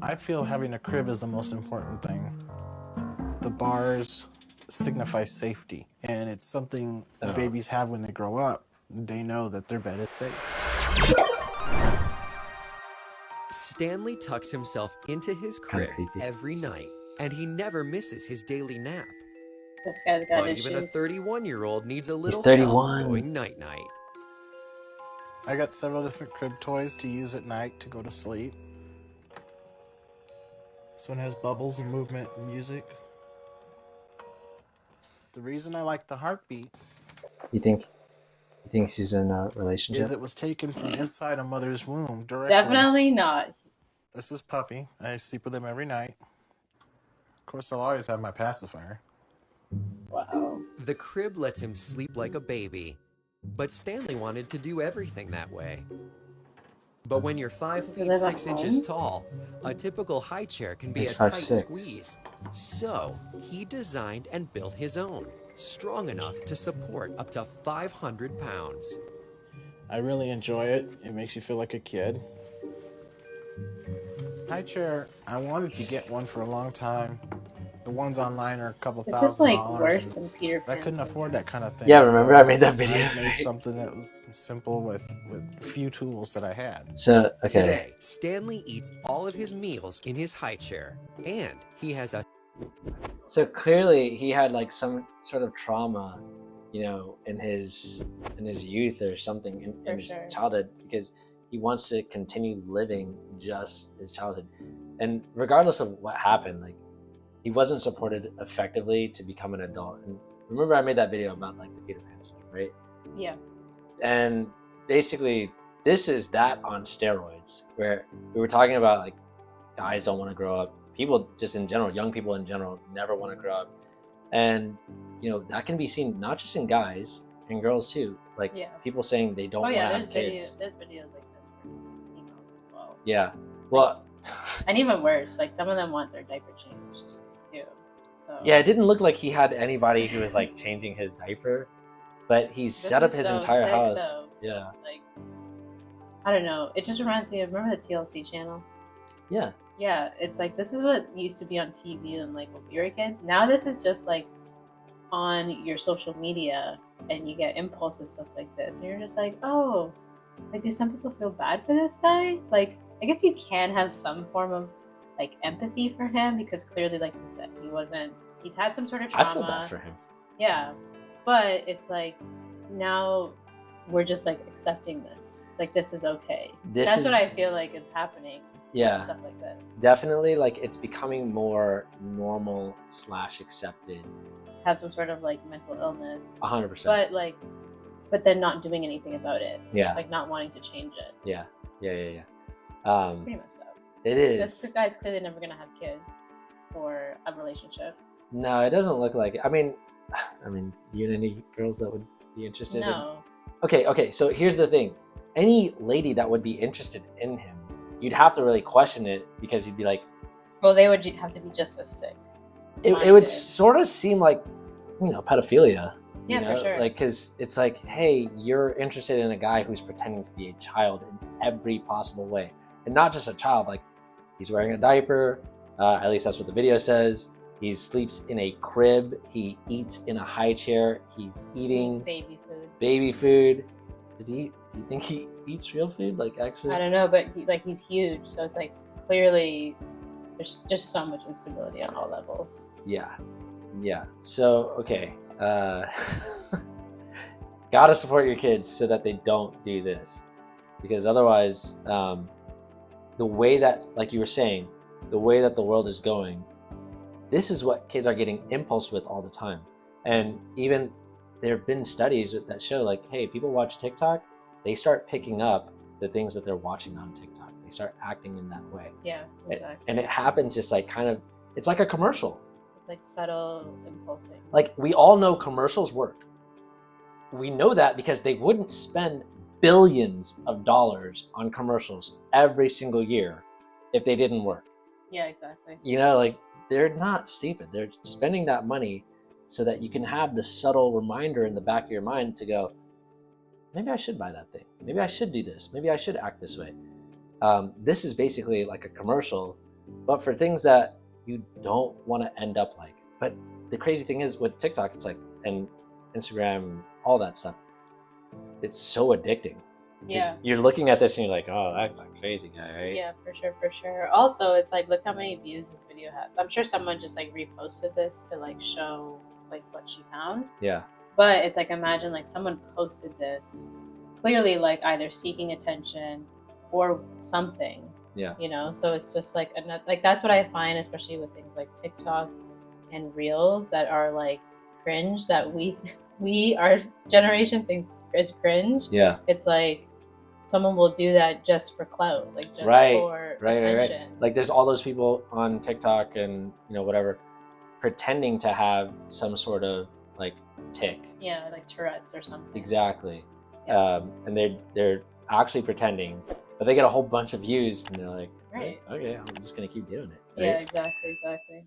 I feel having a crib is the most important thing. The bars signify safety, and it's something Oh, babies have when they grow up. They know that their bed is safe. Stanley tucks himself into his kind of crib creepy. every night, and he never misses his daily nap. This guy's got But even a issues. 31-year-old needs a He's little help 31. going night-night. I got several different crib toys to use at night to go to sleep. This one has bubbles and movement and music. The reason I like the heartbeat You think he thinks he's in a is relationship? it was taken from inside a mother's womb directly. Definitely not. This is Puppy. I sleep with him every night. Of course, I'll always have my pacifier. Wow. The crib lets him sleep like a baby, but Stanley wanted to do everything that way. But when you're 5 Does he feet live at 6 inches home? tall, a typical high chair can be He's a tight 5'6". squeeze. So he designed and built his own, strong enough to support up to 500 pounds. I really enjoy it. It makes you feel like a kid. High chair, I wanted to get one for a long time. The ones online are a couple This is like $1,000. worse than Peter I Pan. couldn't afford that kind of thing. Yeah, remember I made that I video. made Right? something that was simple with few tools that I had. So okay, Today, Stanley eats all of his meals in his high chair, and he has a so clearly he had like some sort of trauma, you know, in his youth or something in his sure. childhood, because he wants to continue living just his childhood, and regardless of what happened, like he wasn't supported effectively to become an adult. And remember, I made that video about like the Peter Pan syndrome, right? Yeah. And basically, this is that on steroids, where we were talking about like guys don't want to grow up, people just in general, young people in general, never want to grow up, and you know that can be seen not just in guys and girls too. Like Yeah. people saying they don't Oh want yeah, to there's have kids. there's videos like this for females as well. Yeah, well, And even worse, like some of them want their diaper changed too. So yeah, it didn't look like he had anybody who was like changing his diaper, but he set up is his so entire sick, house. though. Yeah, Like I don't know. It just reminds me of, remember the TLC channel? yeah, Yeah, it's like this is what used to be on TV and like when we were kids. Now this is just like on your social media and you get impulsive stuff like this. And you're just like, oh, like do some people feel bad for this guy? Like I guess you can have some form of like empathy for him because clearly, like you said, he's had some sort of I trauma. feel bad for him. Yeah. But it's like now we're just like accepting this. Like this is okay. That's what I feel like is happening. Yeah, With stuff like this. definitely. Like it's becoming more normal / accepted. Have some sort of like mental illness. 100%. But then not doing anything about it. Yeah. Like not wanting to change it. Yeah. Pretty messed up. It This is. guy's clearly never gonna have kids or a relationship. No, it doesn't look like it. I mean, you and any girls that would be interested? No. Okay. So here's the thing: any lady that would be interested in him, you'd have to really question it because you'd be like, Well, they would have to be just as sick. it would sort of seem like, pedophilia. Yeah, for sure. Like, because it's like, hey, you're interested in a guy who's pretending to be a child in every possible way, and not just a child. Like, he's wearing a diaper. At least that's what the video says. He sleeps in a crib. He eats in a high chair. He's eating baby food. Do you think he eats real food? Like, actually? I don't know, but he's huge, so it's like clearly there's just so much instability on all levels. Yeah. So, okay. Gotta support your kids so that they don't do this, because otherwise, the way that, like you were saying, the way that the world is going, this is what kids are getting impulsed with all the time. And even there have been studies that show, like, hey, people watch TikTok, they start picking up the things that they're watching on TikTok. They start acting in that way. Yeah, exactly. And it happens just like it's like a commercial. It's like subtle impulsing. Like, we all know commercials work. We know that because they wouldn't spend billions of dollars on commercials every single year if they didn't work. Yeah, exactly. Like, they're not stupid. They're spending that money so that you can have the subtle reminder in the back of your mind to go, maybe I should buy that thing. Maybe I should do this. Maybe I should act this way. This is basically like a commercial but for things that you don't want to end up like. But the crazy thing is with TikTok, it's like, and Instagram, all that stuff, it's so addicting. Yeah. You're looking at this and you're like, oh, that's a crazy guy, right? Yeah, for sure, for sure. Also, it's like, look how many views this video has. I'm sure someone just like reposted this to like show like what she found. Yeah. But it's like, imagine like someone posted this clearly like either seeking attention or something. Yeah. You know, so it's just like that's what I find, especially with things like TikTok and Reels that are like cringe, that our generation thinks is cringe. Yeah. It's like someone will do that just for clout, like just for attention. Like there's all those people on TikTok and whatever, pretending to have some sort of like tick. Yeah, like Tourette's or something. Exactly. Yeah. And they're actually pretending, but they get a whole bunch of views and they're like, right, okay, I'm just gonna keep doing it. Right? Yeah, exactly.